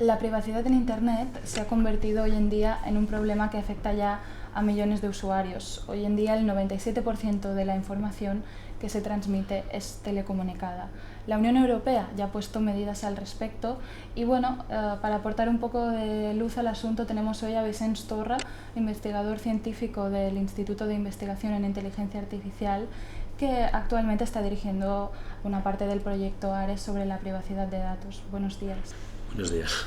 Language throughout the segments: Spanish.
La privacidad en Internet se ha convertido hoy en día en un problema que afecta ya a millones de usuarios. Hoy en día el 97% de la información que se transmite es telecomunicada. La Unión Europea ya ha puesto medidas al respecto y bueno, para aportar un poco de luz al asunto tenemos hoy a Vicenç Torra, investigador científico del Instituto de Investigación en Inteligencia Artificial, que actualmente está dirigiendo una parte del proyecto ARES sobre la privacidad de datos. Buenos días. Buenos días.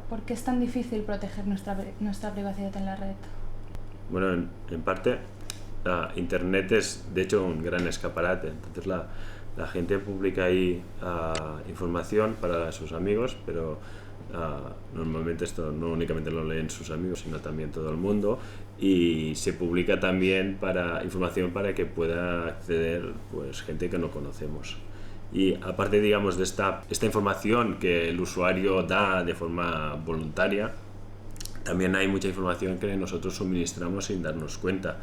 ¿Por qué es tan difícil proteger nuestra privacidad en la red? Bueno, en parte, Internet es de hecho un gran escaparate. Entonces la gente publica ahí información para sus amigos, pero normalmente esto no únicamente lo leen sus amigos, sino también todo el mundo. Y se publica también información para que pueda acceder pues, gente que no conocemos. Y aparte, digamos, de esta información que el usuario da de forma voluntaria, también hay mucha información que nosotros suministramos sin darnos cuenta.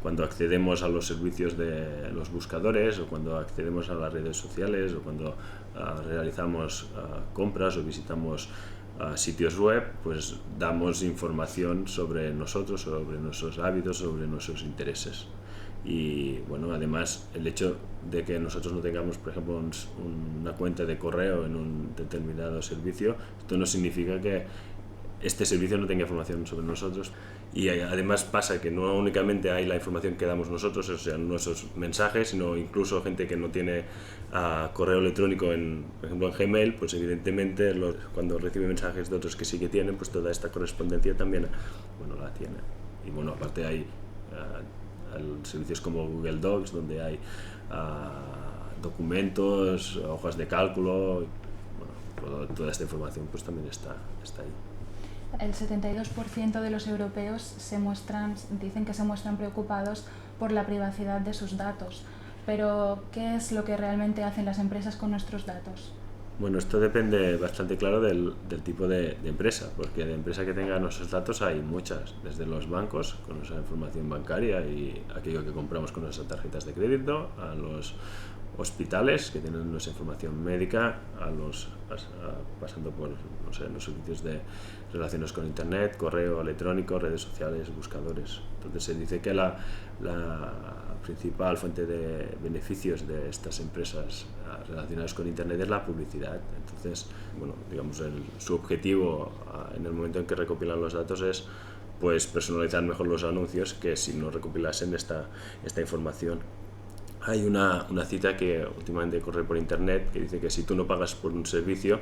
Cuando accedemos a los servicios de los buscadores, o cuando accedemos a las redes sociales, o cuando realizamos compras o visitamos sitios web, pues damos información sobre nosotros, sobre nuestros hábitos, sobre nuestros intereses. Y bueno, además el hecho de que nosotros no tengamos, por ejemplo, una cuenta de correo en un determinado servicio, esto no significa que este servicio no tenga información sobre nosotros. Y además pasa que no únicamente hay la información que damos nosotros, o sea, nuestros mensajes, sino incluso gente que no tiene correo electrónico, por ejemplo en Gmail, pues evidentemente cuando recibe mensajes de otros que sí que tienen, pues toda esta correspondencia también la tiene. Y bueno, aparte hay servicios como Google Docs, donde hay documentos, hojas de cálculo, toda esta información pues también está ahí. El 72% de los europeos dicen que se muestran preocupados por la privacidad de sus datos. Pero, ¿qué es lo que realmente hacen las empresas con nuestros datos? Bueno, esto depende bastante claro del tipo de empresa, porque de empresa que tenga nuestros datos hay muchas, desde los bancos con nuestra información bancaria y aquello que compramos con nuestras tarjetas de crédito, a los hospitales que tienen nuestra información médica, pasando por los servicios relacionados con Internet, correo electrónico, redes sociales, buscadores. Entonces se dice que la principal fuente de beneficios de estas empresas relacionadas con Internet es la publicidad. Entonces, bueno, digamos, su objetivo en el momento en que recopilan los datos es pues personalizar mejor los anuncios que si no recopilasen esta información. Hay una cita que últimamente corre por Internet que dice que si tú no pagas por un servicio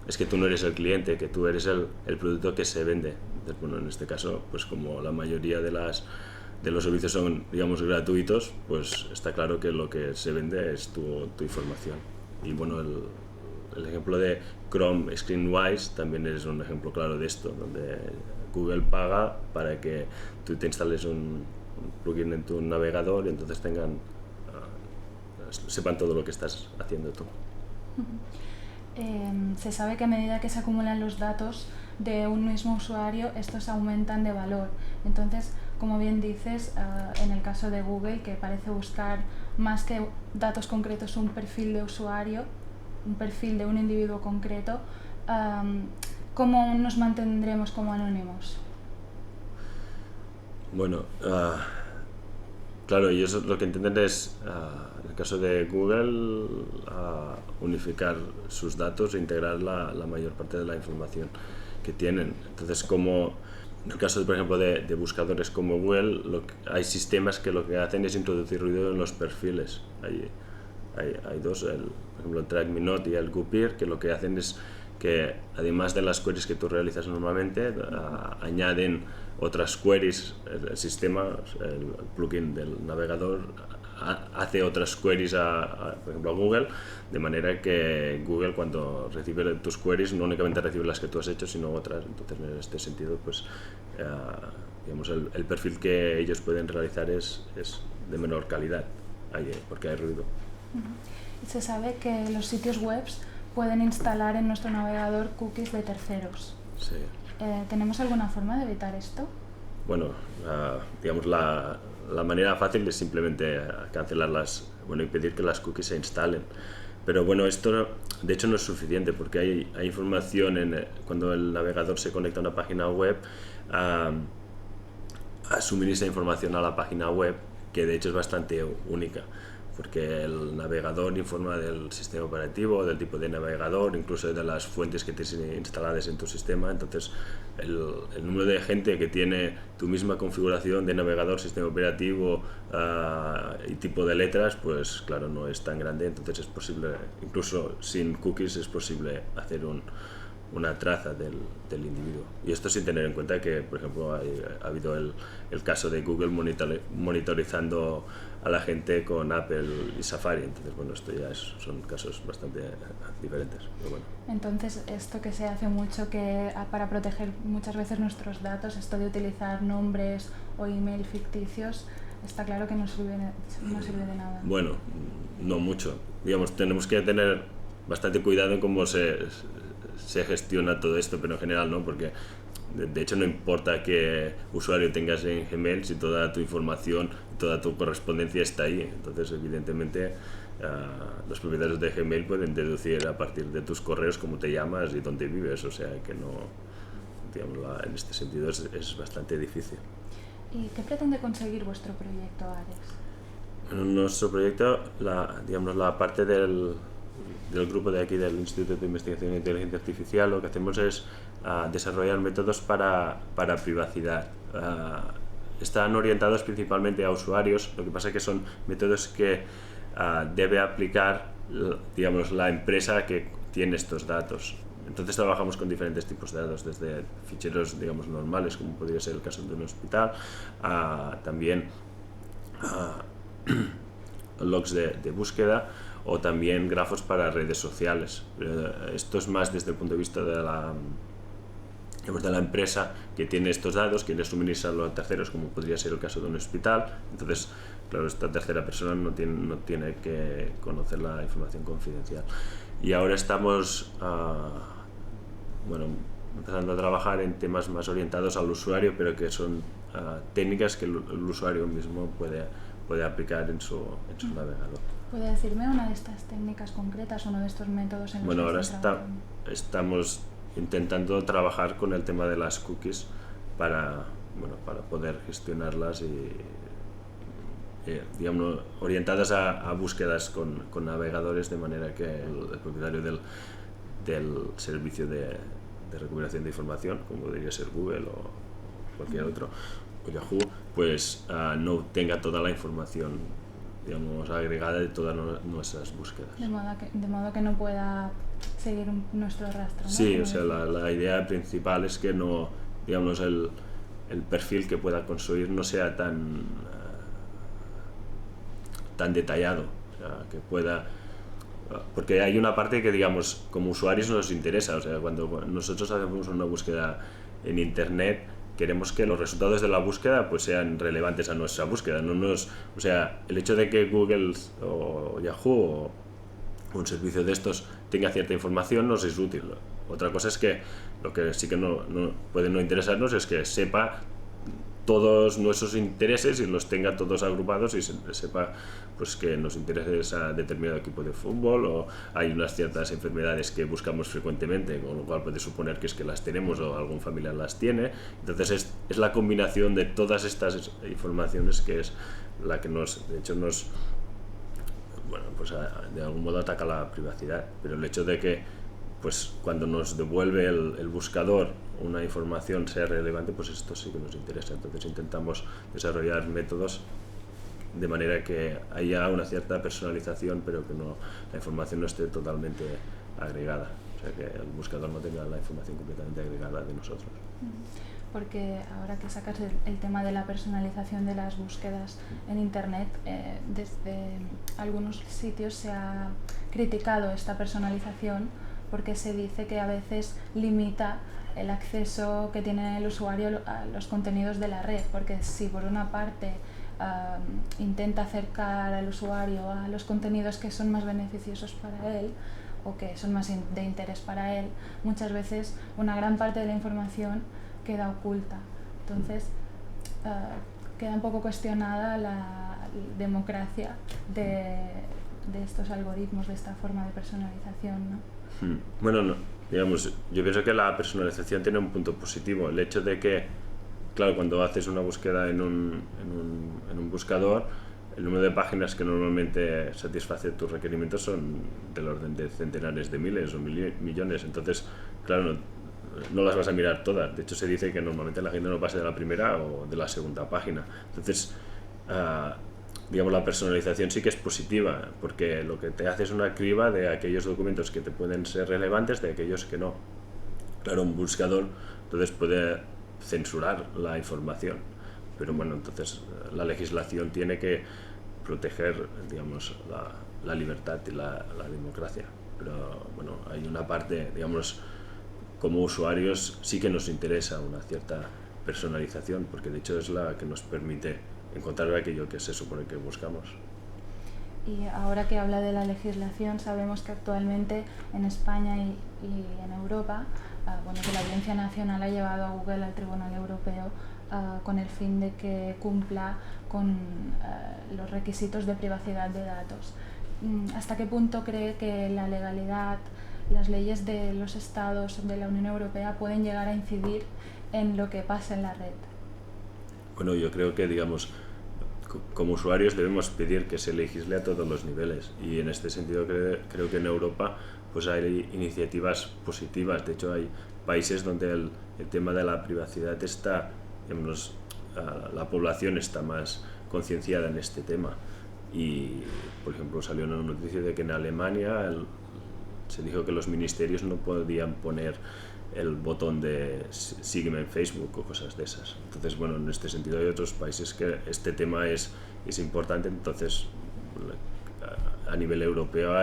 es que tú no eres el cliente, que tú eres el producto que se vende. Entonces, bueno, en este caso, pues como la mayoría de los servicios son, digamos, gratuitos, pues está claro que lo que se vende es tu información. Y bueno, el ejemplo de Chrome Screenwise también es un ejemplo claro de esto, donde Google paga para que tú te instales un plugin en tu navegador y entonces sepan todo lo que estás haciendo tú. Se sabe que a medida que se acumulan los datos de un mismo usuario, estos aumentan de valor. Entonces, como bien dices, en el caso de Google, que parece buscar más que datos concretos un perfil de usuario, un perfil de un individuo concreto, ¿cómo nos mantendremos como anónimos? Bueno, claro, ellos lo que intenten es, en el caso de Google, unificar sus datos e integrar la mayor parte de la información que tienen. Entonces, como en el caso, por ejemplo, de buscadores como Google, hay sistemas que lo que hacen es introducir ruido en los perfiles. Hay dos, por ejemplo, el TrackMeNot y el Gupir, que lo que hacen es que, además de las queries que tú realizas normalmente, añaden otras queries. El sistema, el plugin del navegador, hace otras queries por ejemplo, a Google, de manera que Google, cuando recibe tus queries, no únicamente recibe las que tú has hecho, sino otras. Entonces, en este sentido, pues digamos, el perfil que ellos pueden realizar es de menor calidad, porque hay ruido. Se sabe que los sitios web pueden instalar en nuestro navegador cookies de terceros. Sí. ¿Tenemos alguna forma de evitar esto? Bueno, digamos, la manera fácil es simplemente cancelarlas, impedir que las cookies se instalen. Pero bueno, esto de hecho no es suficiente, porque hay información cuando el navegador se conecta a una página web, suministra información a la página web que de hecho es bastante única, porque el navegador informa del sistema operativo, del tipo de navegador, incluso de las fuentes que tienes instaladas en tu sistema. Entonces el número de gente que tiene tu misma configuración de navegador, sistema operativo y tipo de letras, pues claro, no es tan grande. Entonces es posible, incluso sin cookies, es posible hacer una traza del individuo. Y esto sin tener en cuenta que, por ejemplo, ha habido el caso de Google monitorizando a la gente con Apple y Safari. Entonces, bueno, esto ya son casos bastante diferentes. Pero bueno. Entonces, esto que se hace mucho que para proteger muchas veces nuestros datos, esto de utilizar nombres o email ficticios, está claro que no sirve de nada. Bueno, no mucho. Digamos, tenemos que tener bastante cuidado en cómo se gestiona todo esto, pero en general no, porque de hecho no importa qué usuario tengas en Gmail si toda tu información, toda tu correspondencia está ahí. Entonces, evidentemente, los propietarios de Gmail pueden deducir a partir de tus correos cómo te llamas y dónde vives, o sea que no, digamos, en este sentido es bastante difícil. ¿Y qué pretende conseguir vuestro proyecto, Ares? Bueno, nuestro proyecto, la parte del grupo de aquí del Instituto de Investigación de Inteligencia Artificial, lo que hacemos es desarrollar métodos para privacidad. Están orientados principalmente a usuarios, lo que pasa es que son métodos que debe aplicar, digamos, la empresa que tiene estos datos. Entonces trabajamos con diferentes tipos de datos, desde ficheros, digamos, normales, como podría ser el caso de un hospital, también logs de búsqueda, o también grafos para redes sociales. Esto es más desde el punto de vista de la empresa que tiene estos datos, quiere suministrarlo a terceros, como podría ser el caso de un hospital. Entonces, claro, esta tercera persona no tiene que conocer la información confidencial. Y ahora estamos empezando a trabajar en temas más orientados al usuario, pero que son técnicas que el usuario mismo puede aplicar en su navegador. ¿Puede decirme una de estas técnicas concretas, uno de estos métodos en los que ahora están trabajando? Estamos intentando trabajar con el tema de las cookies para poder gestionarlas y digamos, orientadas a búsquedas con navegadores, de manera que el propietario del servicio de recuperación de información, como podría ser Google o cualquier otro, o Yahoo, pues no tenga toda la información, digamos, agregada de todas nuestras búsquedas. De modo que no pueda seguir nuestro rastro, ¿no? Sí, o sea, la idea principal es que no, digamos, el perfil que pueda construir no sea tan detallado, o sea, que pueda, porque hay una parte que, digamos, como usuarios nos interesa. O sea, cuando nosotros hacemos una búsqueda en internet, queremos que los resultados de la búsqueda pues sean relevantes a nuestra búsqueda. O sea, el hecho de que Google o Yahoo o un servicio de estos tenga cierta información nos es útil. Otra cosa es que lo que sí que no puede no interesarnos es que sepa todos nuestros intereses y los tenga todos agrupados y sepa pues que nos interesa determinado equipo de fútbol, o hay unas ciertas enfermedades que buscamos frecuentemente, con lo cual puede suponer que es que las tenemos o algún familiar las tiene. Entonces es la combinación de todas estas informaciones que es la que de hecho de algún modo ataca la privacidad. Pero el hecho de que pues cuando nos devuelve el buscador una información sea relevante, pues esto sí que nos interesa. Entonces intentamos desarrollar métodos de manera que haya una cierta personalización, pero que la información no esté totalmente agregada, o sea, que el buscador no tenga la información completamente agregada de nosotros. Porque ahora que sacas el tema de la personalización de las búsquedas en internet, desde algunos sitios se ha criticado esta personalización, porque se dice que a veces limita el acceso que tiene el usuario a los contenidos de la red, porque si por una parte intenta acercar al usuario a los contenidos que son más beneficiosos para él o que son más de interés para él, muchas veces una gran parte de la información queda oculta. Entonces queda un poco cuestionada la democracia de estos algoritmos, de esta forma de personalización, ¿no? Bueno, no, digamos, yo pienso que la personalización tiene un punto positivo. El hecho de que, claro, cuando haces una búsqueda en un buscador, el número de páginas que normalmente satisface tus requerimientos son del orden de centenares de miles o millones. Entonces, claro, no las vas a mirar todas. De hecho, se dice que normalmente la gente no pasa de la primera o de la segunda página. Entonces, digamos, la personalización sí que es positiva, porque lo que te hace es una criba de aquellos documentos que te pueden ser relevantes de aquellos que no. Claro, un buscador entonces puede censurar la información, pero bueno, entonces la legislación tiene que proteger, digamos, la libertad y la democracia. Pero bueno, hay una parte, digamos, como usuarios sí que nos interesa una cierta personalización, porque de hecho es la que nos permite encontrar aquello que se supone que buscamos. Y ahora que habla de la legislación, sabemos que actualmente en España y en Europa, bueno, que la Audiencia Nacional ha llevado a Google al Tribunal Europeo con el fin de que cumpla con los requisitos de privacidad de datos. ¿Hasta qué punto cree que la legalidad, las leyes de los estados de la Unión Europea pueden llegar a incidir en lo que pasa en la red? Bueno, yo creo que, digamos, como usuarios debemos pedir que se legisle a todos los niveles, y en este sentido creo que en Europa pues hay iniciativas positivas. De hecho, hay países donde el tema de la privacidad está, digamos, la población está más concienciada en este tema. Y, por ejemplo, salió una noticia de que en Alemania se dijo que los ministerios no podían poner el botón de sígueme en Facebook o cosas de esas. Entonces, bueno, en este sentido hay otros países que este tema es importante. Entonces, a nivel europeo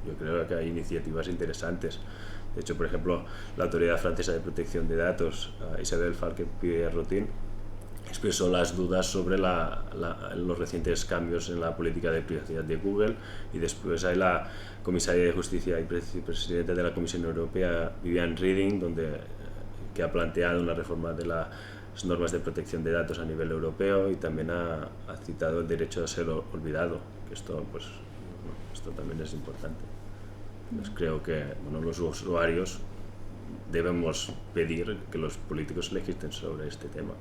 yo creo que hay iniciativas interesantes. De hecho, por ejemplo, la Autoridad Francesa de Protección de Datos, Isabelle Falque-Pierrotin, expresó las dudas sobre los recientes cambios en la política de privacidad de Google, y después hay la comisaria de Justicia y presidenta de la Comisión Europea, Viviane Reding, que ha planteado una reforma de las normas de protección de datos a nivel europeo, y también ha citado el derecho a ser olvidado, que esto también es importante. Entonces, creo que los usuarios debemos pedir que los políticos legislen sobre este tema.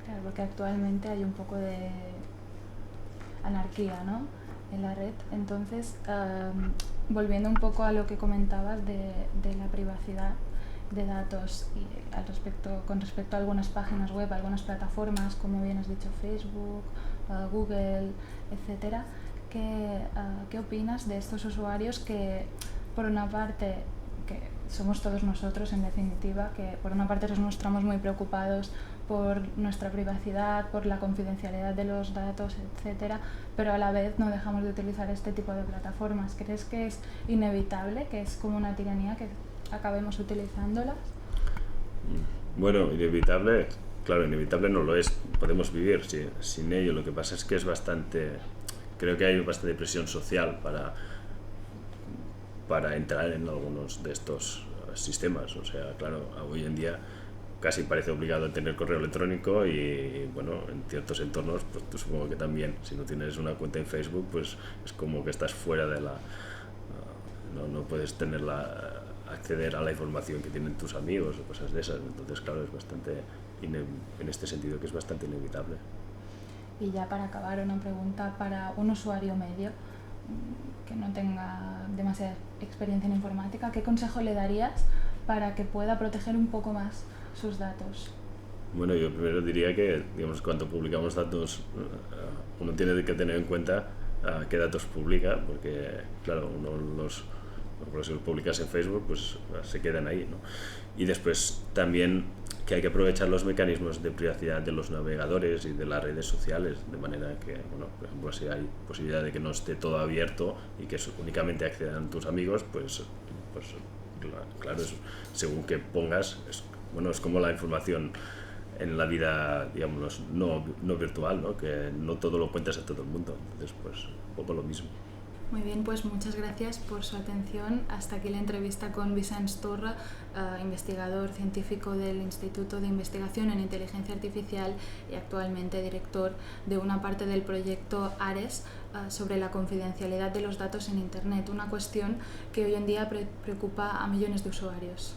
Claro, porque actualmente hay un poco de anarquía, ¿no?, en la red. Entonces, volviendo un poco a lo que comentabas de la privacidad de datos y con respecto a algunas páginas web, algunas plataformas, como bien has dicho, Facebook, Google, etcétera, ¿qué opinas de estos usuarios que, por una parte, que somos todos nosotros en definitiva, que por una parte nos mostramos muy preocupados por nuestra privacidad, por la confidencialidad de los datos, etcétera, pero a la vez no dejamos de utilizar este tipo de plataformas? ¿Crees que es inevitable, que es como una tiranía que acabemos utilizándolas? Bueno, inevitable, claro, inevitable no lo es. Podemos vivir sin ello. Lo que pasa es que creo que hay bastante presión social para entrar en algunos de estos sistemas. O sea, claro, hoy en día casi parece obligado tener correo electrónico, y bueno, en ciertos entornos, pues tú supongo que también, si no tienes una cuenta en Facebook, pues es como que estás fuera de no puedes acceder a la información que tienen tus amigos o cosas de esas. Entonces, claro, es bastante, en este sentido, que es bastante inevitable. Y ya para acabar, una pregunta para un usuario medio que no tenga demasiada experiencia en informática. ¿Qué consejo le darías para que pueda proteger un poco más sus datos? Bueno, yo primero diría que, digamos, cuando publicamos datos, uno tiene que tener en cuenta qué datos publica, porque, claro, si los publicas en Facebook, pues se quedan ahí, ¿no? Y después también que hay que aprovechar los mecanismos de privacidad de los navegadores y de las redes sociales, de manera que, bueno, por ejemplo, si hay posibilidad de que no esté todo abierto y que únicamente accedan tus amigos, pues claro, según que pongas, es como la información en la vida, digamos, no virtual, ¿no?, que no todo lo cuentas a todo el mundo. Entonces, pues un poco lo mismo. Muy bien, pues muchas gracias por su atención. Hasta aquí la entrevista con Vicenç Torra, investigador científico del Instituto de Investigación en Inteligencia Artificial y actualmente director de una parte del proyecto ARES sobre la confidencialidad de los datos en Internet, una cuestión que hoy en día preocupa a millones de usuarios.